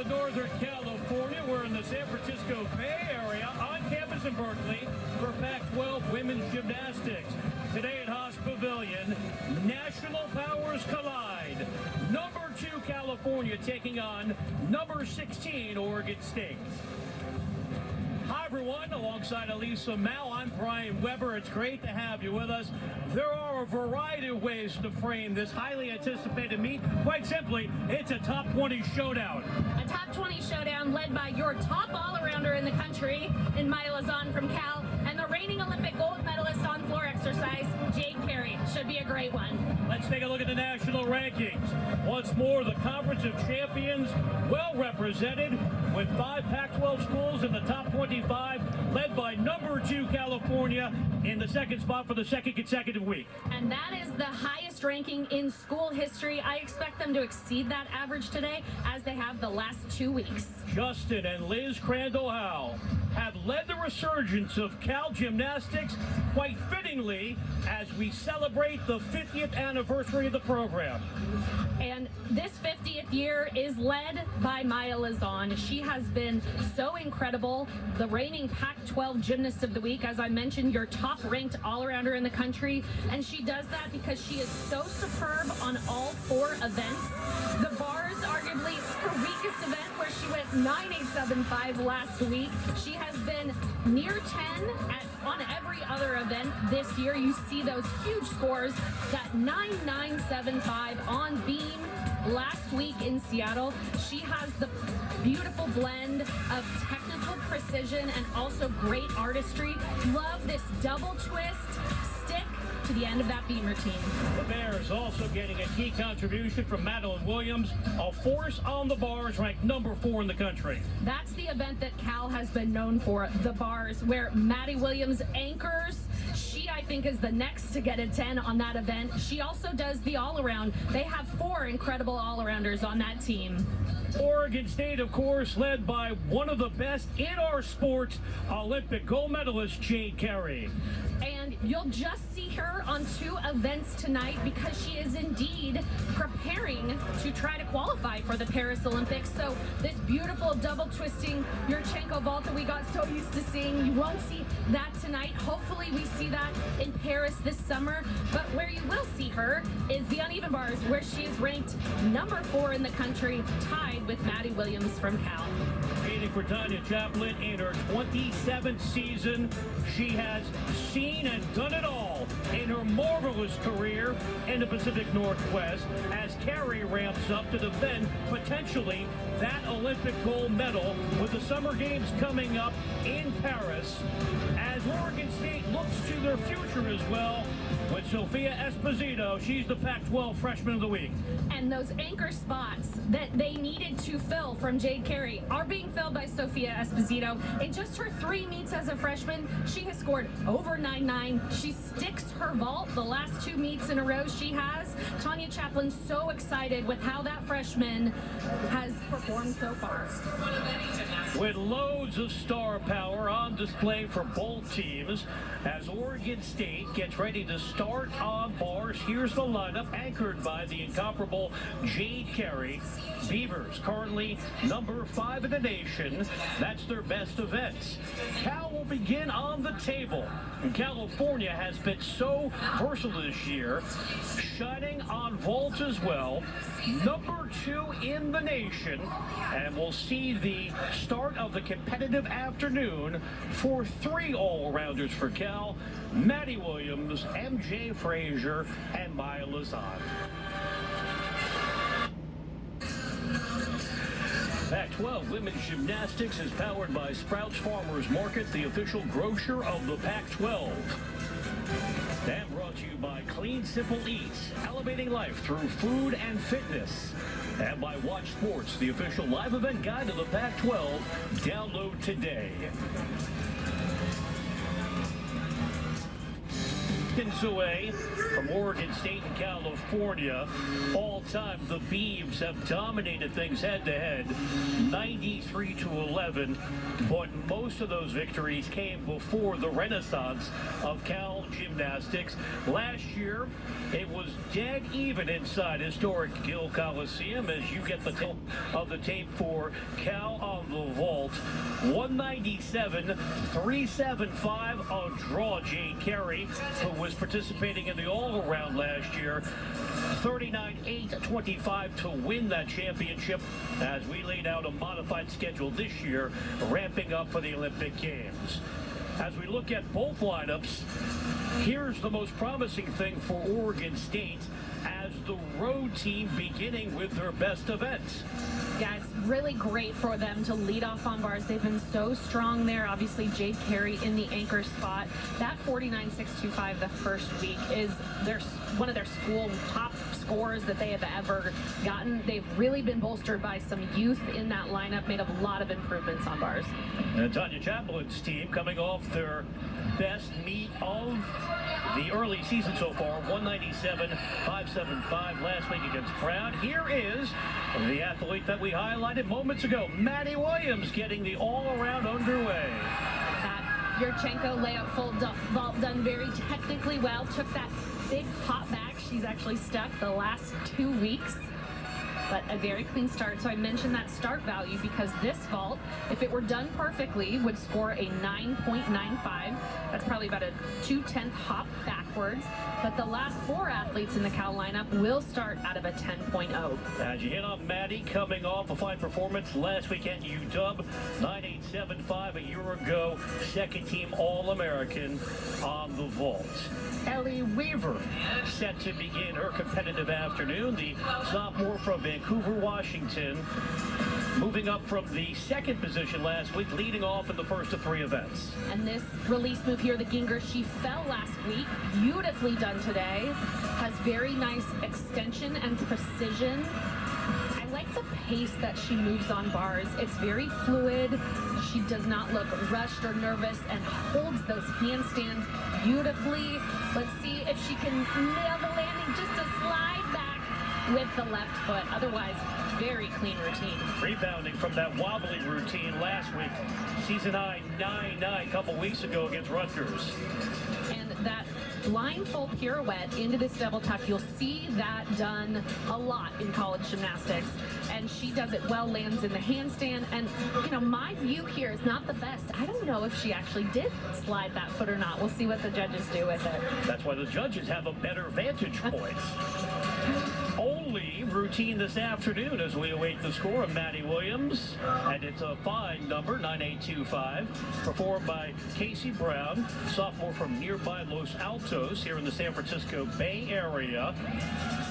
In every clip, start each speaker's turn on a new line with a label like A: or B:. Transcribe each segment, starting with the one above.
A: Northern California. We're in the San Francisco Bay Area on campus in Berkeley for Pac-12 Women's Gymnastics. Today at Haas Pavilion, national powers collide. Number 2 California taking on number 16 Oregon State. Hi everyone, alongside Elisa Mao, I'm Brian Weber. It's great to have you with us. There are a variety of ways to frame this highly anticipated meet. Quite simply, it's a top 20 showdown.
B: A top 20 showdown led by your top all-arounder in the country in Maya Lazan from Cal and the reigning Olympic gold medalist on floor exercise, Jade Carey. Should be a great one.
A: Let's take a look at the national rankings. Once more, the Conference of Champions well represented with 5 Pac-12 schools in the top 25, led by number 2 California in the second spot for the second consecutive week.
B: And that is the highest ranking in school history. I expect them to exceed that average today, as they have the last 2 weeks.
A: Justin and Liz Crandall-Howe have led the resurgence of Cal Gymnastics quite fittingly as we celebrate the 50th anniversary of the program.
B: And this 50th year is led by Maya Lazan. She has been so incredible, the reigning Pac-12 Gymnast of the Week, as I mentioned, your top-ranked all-arounder in the country, and she does that because she is so superb on all 4 events. The bars, arguably her weakest event, where she went 9.875 last week. She has been near 10 on every other event this year. You see those huge scores, that 9.975 on beam last week in Seattle. She has the beautiful blend of technical precision and also great artistry. Love this double twist stick to the end of that beam routine.
A: The Bears also getting a key contribution from Madeline Williams, a force on the bars, ranked number 4 in the country.
B: That's the event that Cal has been known for, the bars, where Maddie Williams anchors. She, I think, is the next to get a 10 on that event. She also does the all-around. They have 4 incredible all-arounders on that team.
A: Oregon State, of course, led by one of the best in our sport, Olympic gold medalist Jade Carey.
B: And you'll just see her on 2 events tonight because she is indeed preparing to try to qualify for the Paris Olympics. So this beautiful double twisting Yurchenko vault that we got so used to seeing, you won't see that tonight. Hopefully we see that in Paris this summer. But where you will see her is the uneven bars, where she is ranked number 4 in the country, tied with Maddie Williams from Cal.
A: Waiting for Tanya Chaplin in her 27th season. She has seen and done it all in her marvelous career in the Pacific Northwest as Carey ramps up to defend potentially that Olympic gold medal with the Summer Games coming up in Paris, as Oregon State looks to their future as well with Sophia Esposito. She's the Pac-12 Freshman of the Week.
B: And those anchor spots that they needed to fill from Jade Carey are being filled by Sophia Esposito. In just her 3 meets as a freshman, she has scored over 9.9. She sticks her vault the last 2 meets in a row she has. Tanya Chaplin's so excited with how that freshman has performed so far.
A: With loads of star power on display for both teams, as Oregon State gets ready to start on bars, here's the lineup anchored by the incomparable Jade Carey. Beavers currently number 5 in the nation. That's their best event. Cal will begin on the table. California has been so versatile this year, shining on vault as well. Number 2 in the nation, and we'll see the start of the competitive afternoon for 3 all-rounders for Cal: Maddie Williams, MJ Frazier, and Maya Lazan. Pac-12 Women's Gymnastics is powered by Sprouts Farmers Market, the official grocer of the Pac-12. And brought to you by Clean Simple Eats, elevating life through food and fitness. And by Watch Sports, the official live event guide of the Pac-12. Download today. seconds away from Oregon State and California. All time, the Beavs have dominated things head-to-head, 93-11, but most of those victories came before the renaissance of Cal Gymnastics. Last year, it was dead even inside historic Gill Coliseum as you get the tip of the tape for Cal on the vault. 197-375, a draw. Jane Carey, who was participating in the all-around last year, 39-8-25 to win that championship as we laid out a modified schedule this year, ramping up for the Olympic Games. As we look at both lineups, here's the most promising thing for Oregon State as the road team beginning with their best events.
B: Yeah, it's really great for them to lead off on bars. They've been so strong there. Obviously, Jade Carey in the anchor spot. That 49-625 the first week is one of their school top scores that they have ever gotten. They've really been bolstered by some youth in that lineup, made a lot of improvements on bars.
A: And Tanya Chaplin's team coming off their best meet of the early season so far, 197-575 last week against Brown. Here is the athlete that we highlighted moments ago, Maddie Williams, getting the all-around underway.
B: That Yurchenko layup full vault done very technically well. Took that big pop back. She's actually stuck the last 2 weeks. But a very clean start. So I mentioned that start value because this vault, if it were done perfectly, would score a 9.95. That's probably about a 2/10 hop backwards. But the last 4 athletes in the Cal lineup will start out of a 10.0.
A: As you hit on Maddie coming off a fine performance last weekend, UW 9.875 a year ago, second team All-American on the vault. Ellie Weaver set to begin her competitive afternoon, the sophomore from Vancouver, Washington, moving up from the second position last week, leading off in the first of 3 events.
B: And this release move here, the Ginger, she fell last week, beautifully done today, has very nice extension and precision. I like the pace that she moves on bars. It's very fluid. She does not look rushed or nervous and holds those handstands beautifully. Let's see if she can nail the landing, just a slide back with the left foot. Otherwise, very clean routine.
A: Rebounding from that wobbly routine last week. Season high 9-9 a couple weeks ago against Rutgers.
B: And that blindfold pirouette into this double tuck, you'll see that done a lot in college gymnastics. And she does it well, lands in the handstand. And, you know, my view here is not the best. I don't know if she actually did slide that foot or not. We'll see what the judges do with it.
A: That's why the judges have a better vantage point. Only routine this afternoon as we await the score of Maddie Williams. And it's a fine number, 9.825, performed by Casey Brown, sophomore from nearby Los Altos here in the San Francisco Bay Area.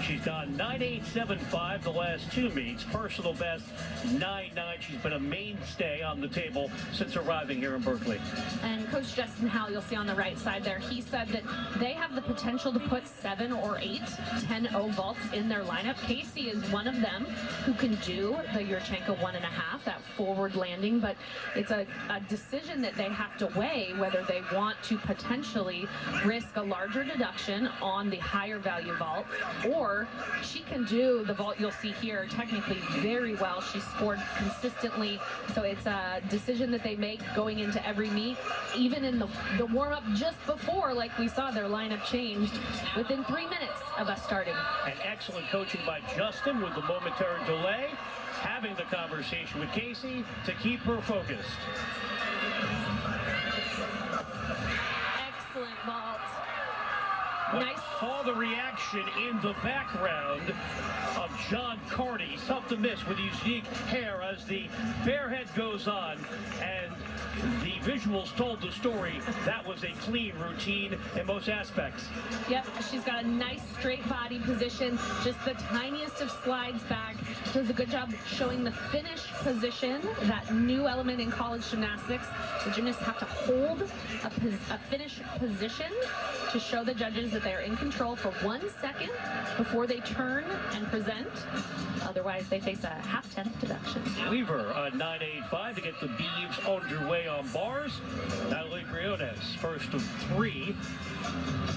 A: She's gone 9.875 the last 2 meets. Personal best 9.9. She's been a mainstay on the table since arriving here in Berkeley.
B: And Coach Justin Howell, you'll see on the right side there, he said that they have the potential to put 7 or 8 10-0 vaults in their lineup. Casey is one of them who can do the Yurchenko 1.5, that forward landing, but it's a decision that they have to weigh whether they want to potentially risk a larger deduction on the higher value vault, or she can do the vault you'll see here technically very well. She scored consistently, so it's a decision that they make going into every meet. Even in the warm-up just before, like we saw, their lineup changed within 3 minutes of us starting.
A: And excellent coaching by Justin with the momentary delay, having the conversation with Casey to keep her focused.
B: Excellent vault.
A: But
B: Nice.
A: saw the reaction in the background of John Carney. Tough to miss with his unique hair as the bear head goes on, and the visuals told the story. That was a clean routine in most aspects.
B: Yep, she's got a nice straight body position, just the tiniest of slides back. Does a good job showing the finish position, that new element in college gymnastics. The gymnasts have to hold a finish position to show the judges that they're in control for 1 second before they turn and present. Otherwise, they face a half-tenth deduction.
A: Weaver, a 9.85 to get the Beavs underway on bars. Natalie Briot Briones, first of three.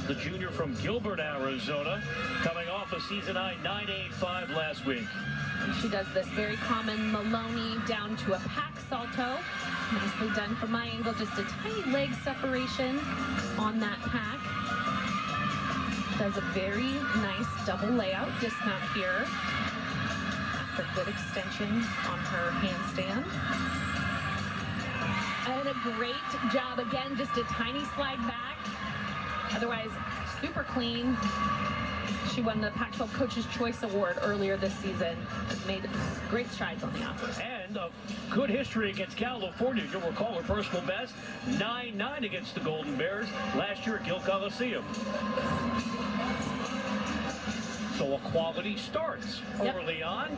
A: The junior from Gilbert, Arizona, coming off a season-high 9.85 last week.
B: And she does this very common Maloney down to a pack salto. Nicely done from my angle, just a tiny leg separation on that pack. Does a very nice double layout dismount here. After good extension on her handstand. And a great job again, just a tiny slide back. Otherwise, super clean. She won the Pac-12 Coach's Choice Award earlier this season. Has made great strides on the offense.
A: And a good history against California. You'll recall her personal best, 9-9 against the Golden Bears last year at Gill Coliseum. So a quality starts early on.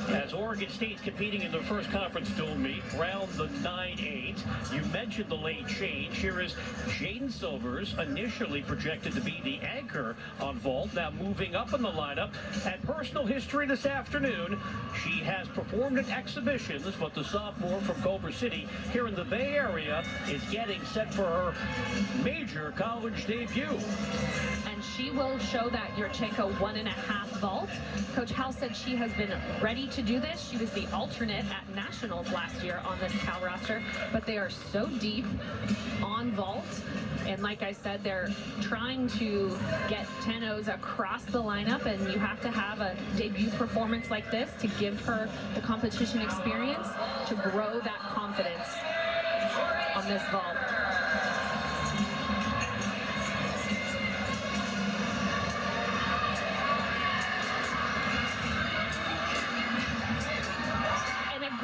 A: As Oregon State's competing in their first conference dual meet, round the 9-8. You mentioned the late change. Here is Jaden Silvers, initially projected to be the anchor on vault, now moving up in the lineup. And personal history this afternoon, she has performed at exhibitions, but the sophomore from Culver City here in the Bay Area is getting set for her major college debut.
B: And she will show that Yurchenko 1.5 vault. Coach Hal said she has been ready to do this. She was the alternate at Nationals last year on this Cal roster, but they are so deep on vault. And like I said, they're trying to get 10-0s across the lineup, and you have to have a debut performance like this to give her the competition experience to grow that confidence on this vault.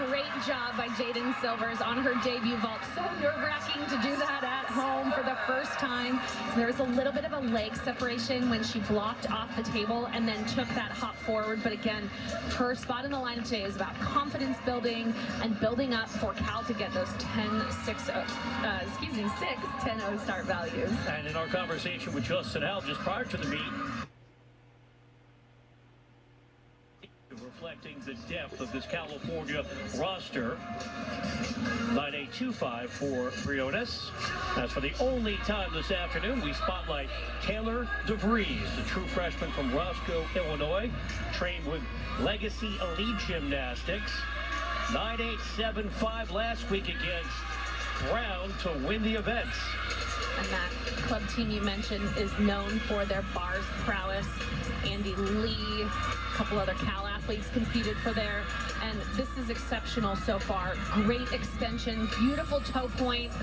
B: Great job by Jaden Silvers on her debut vault. So nerve-wracking to do that at home for the first time. There was a little bit of a leg separation when she blocked off the table and then took that hop forward. But again, her spot in the lineup today is about confidence building and building up for Cal to get those 10-0 start values.
A: And in our conversation with Justin Hal just prior to the meet, reflecting the depth of this California roster. 9.825 for Briones. As for the only time this afternoon, we spotlight Taylor DeVries, the true freshman from Roscoe, Illinois, trained with Legacy Elite Gymnastics. 9.875 last week against Brown to win the events.
B: And that club team you mentioned is known for their bars prowess. Andy Lee, a couple other Cal athletes competed for there. And this is exceptional so far. Great extension, beautiful toe point,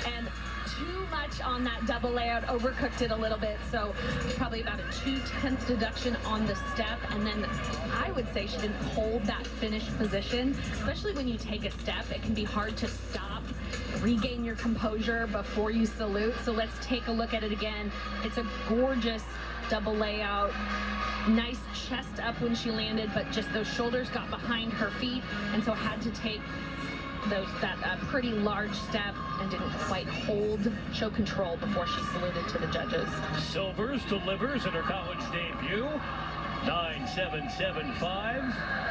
B: and too much on that double layout, overcooked it a little bit. So probably about a 2/10 deduction on the step. And then I would say she didn't hold that finished position, especially when you take a step. It can be hard to stop, regain your composure before you salute. So let's take a look at it again. It's a gorgeous double layout. Nice chest up when she landed, but just those shoulders got behind her feet, and so had to take that pretty large step and didn't quite hold show control before she saluted to the judges.
A: Silvers delivers in her college debut. 9.775,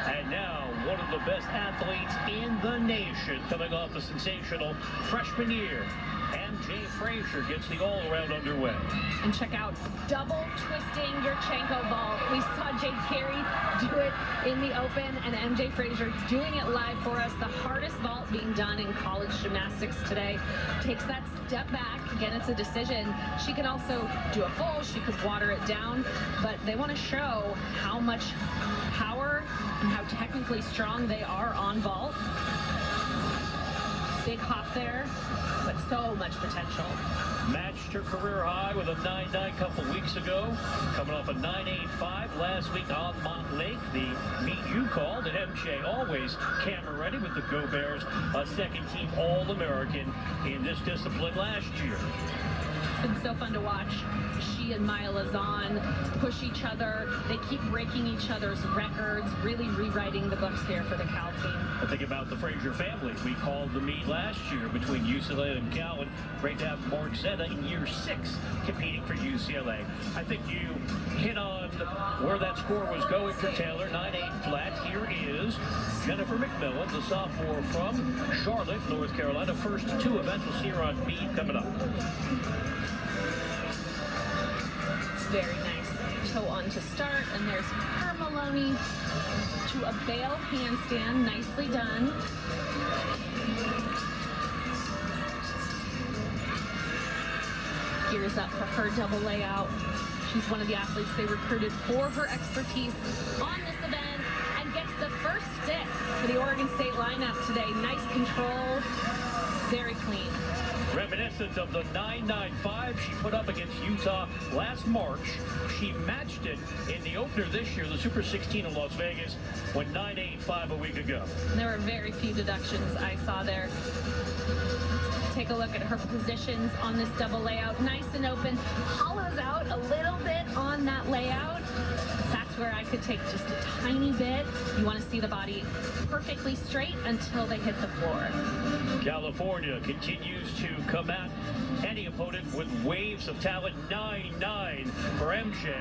A: and now one of the best athletes in the nation, coming off a sensational freshman year. MJ Frazier gets the all-around underway.
B: And check out double twisting Yurchenko vault. We saw Jade Carey do it in the open, and MJ Frazier doing it live for us. The hardest vault being done in college gymnastics today. Takes that step back. Again, it's a decision. She can also do a full. She could water it down, but they want to show how much power and how technically strong they are on vault. Big hop there, but so much potential.
A: Matched her career high with a 9.9 couple weeks ago. Coming off a 9.85 last week on Montlake. The meet you called, and MJ always camera ready with the Go Bears, a second team All-American in this discipline last year.
B: It's been so fun to watch. She and Maya Lazan push each other. They keep breaking each other's records, really rewriting the books here for the Cal team.
A: I think about the Frazier family. We called the meet last year between UCLA and Cal, and great to have Mark Zeta in year 6 competing for UCLA. I think you hit on where that score was going for Taylor, 9-8 flat. Here is Jennifer McMillan, the sophomore from Charlotte, North Carolina. First 2 events we'll see her on beat coming up.
B: Very nice toe on to start, and there's her Maloney to a bail handstand. Nicely done. Gears up for her double layout. She's one of the athletes they recruited for her expertise on this event and gets the first stick for the Oregon State lineup today. Nice control, very clean.
A: Reminiscent of the 9.95 she put up against Utah last March. She matched it in the opener this year, the Super 16 in Las Vegas, went 9.85 a week ago.
B: There were very few deductions I saw there. Take a look at her positions on this double layout. Nice and open. Hollows out a little bit on that layout. That's where I could take just a tiny bit. You want to see the body perfectly straight until they hit the floor.
A: California continues to come at any opponent with waves of talent. 9-9 for MJ,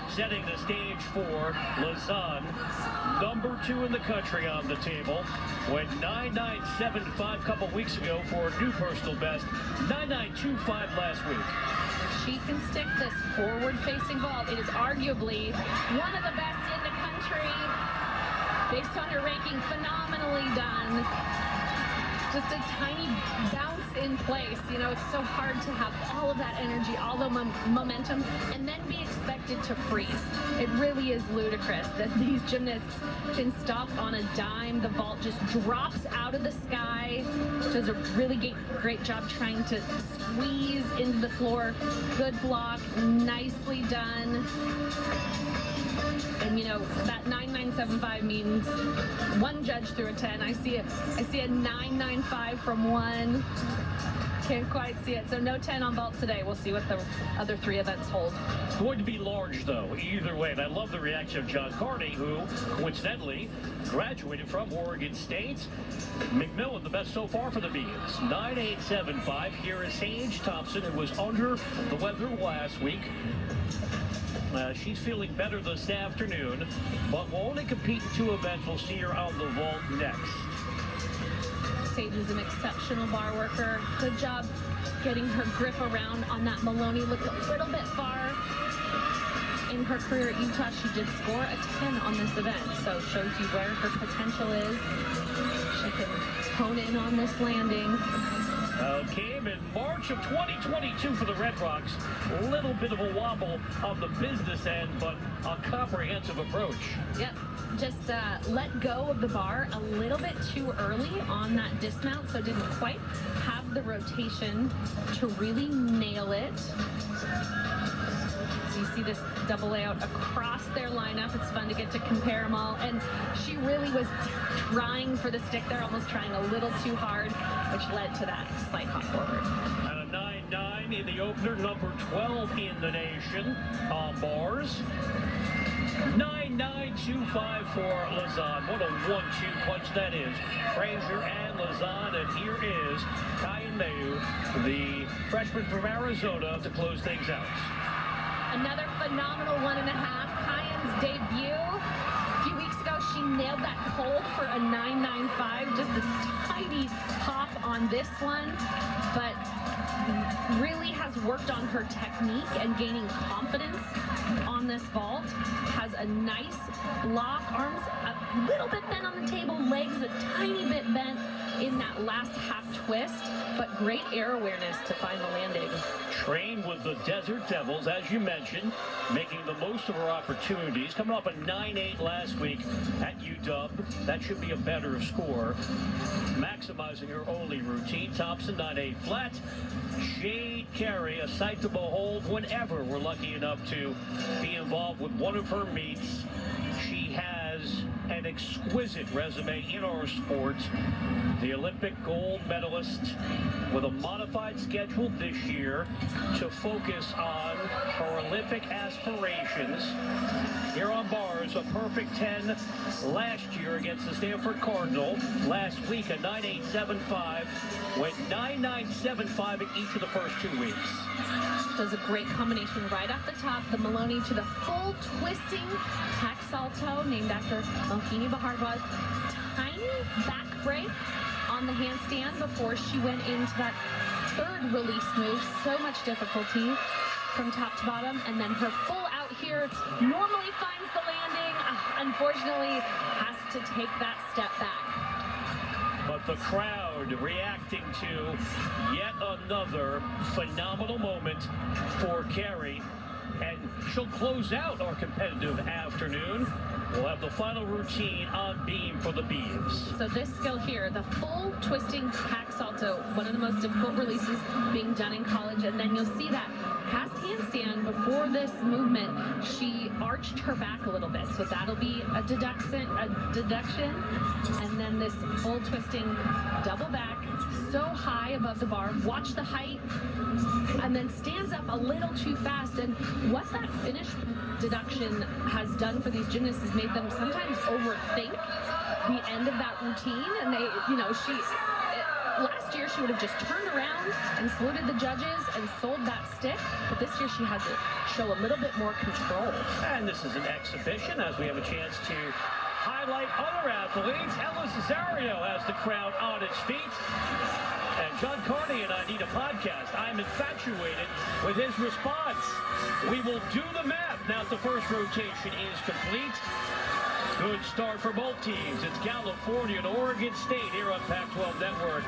A: setting the stage for Lazan. Number 2 in the country on the table. Went 9.975 a couple weeks ago for a new personal best. 9.925 last week.
B: If she can stick this forward-facing vault, it is arguably one of the best in the country. Based on her ranking, phenomenally done. Just a tiny bounce in place. You know, it's so hard to have all of that energy, all the momentum, and then be expected to freeze. It really is ludicrous that these gymnasts can stop on a dime. The vault just drops out of the sky. Does a really great job trying to squeeze into the floor. Good block, nicely done. And you know, that 9.975 means one judge threw a 10. I see a 9.95 from one. Can't quite see it. So no 10 on vault today. We'll see what the other 3 events hold.
A: It's going to be large, though, either way. And I love the reaction of John Carney, who coincidentally graduated from Oregon State. McMillan, the best so far for the Beans. 9.875. Here is Sage Thompson, who was under the weather last week. She's feeling better this afternoon, but will only compete in 2 events. We'll see her on the vault next.
B: Sage is an exceptional bar worker. Good job getting her grip around on that Maloney. Looked a little bit far in her career at Utah. She did score a 10 on this event, so shows you where her potential is. She can hone in on this landing.
A: Came in March of 2022 for the Red Rocks. A little bit of a wobble on the business end, but a comprehensive approach.
B: Yep, just let go of the bar a little bit too early on that dismount, so didn't quite have the rotation to really nail it. So you see this double layout across their lineup. It's fun to get to compare them all. And she really was trying for the stick there, almost trying a little too hard, which led to that slight hop forward.
A: And a 9.9 in the opener, number 12 in the nation on bars. 9.925 for Lazan. What a 1-2 punch that is. Frazier and Lazan, and here is Kyan Mayu, the freshman from Arizona, to close things out.
B: Another phenomenal 1.5. Kyan's debut. A few weeks ago, she nailed that hold for a 9.95. Just a tiny hop on this one, but really has worked on her technique and gaining confidence on this vault. Has a nice lock, arms a little bit bent on the table, legs a tiny bit bent in that last half twist, but great air awareness to find the landing.
A: Trained with the Desert Devils, as you mentioned, making the most of her opportunities. Coming off a 9.8 last week at UW. That should be a better score. Maximizing her only routine. Thompson 9.8 flat. Jade Carey, a sight to behold whenever we're lucky enough to be involved with one of her meets. She has an exquisite resume in our sport. The Olympic gold medalist with a modified schedule this year to focus on her Olympic aspirations. Here on bars, a perfect 10 last year against the Stanford Cardinal. Last week, a 9.875. Went 9.975 in each of the first 2 weeks.
B: Does a great combination right off the top. The Maloney to the full twisting hack salto, named after Mohini Bhardwaj. Tiny back break on the handstand before she went into that third release move. So much difficulty from top to bottom. And then her full out here normally finds the landing. Unfortunately, has to take that step back.
A: But the crowd reacting to yet another phenomenal moment for Carrie. And she'll close out our competitive afternoon. We'll have the final routine on beam for the Beavs.
B: So this skill here, the full twisting hack salto, one of the most difficult releases being done in college. And then you'll see that past handstand before this movement, she arched her back a little bit. So that'll be a deduction. And then this full twisting double back, so high above the bar. Watch the height, and then stands up a little too fast. And what that finish deduction has done for these gymnasts is made them sometimes overthink the end of that routine. And they, last year she would have just turned around and saluted the judges and sold that stick. But this year she had to show a little bit more control.
A: And this is an exhibition as we have a chance to highlight other athletes. Ella Cesario has the crowd on its feet. And John Carney and I need a podcast. I'm infatuated with his response. We will do the math now that the first rotation is complete. Good start for both teams. It's California and Oregon State here on Pac-12 Network.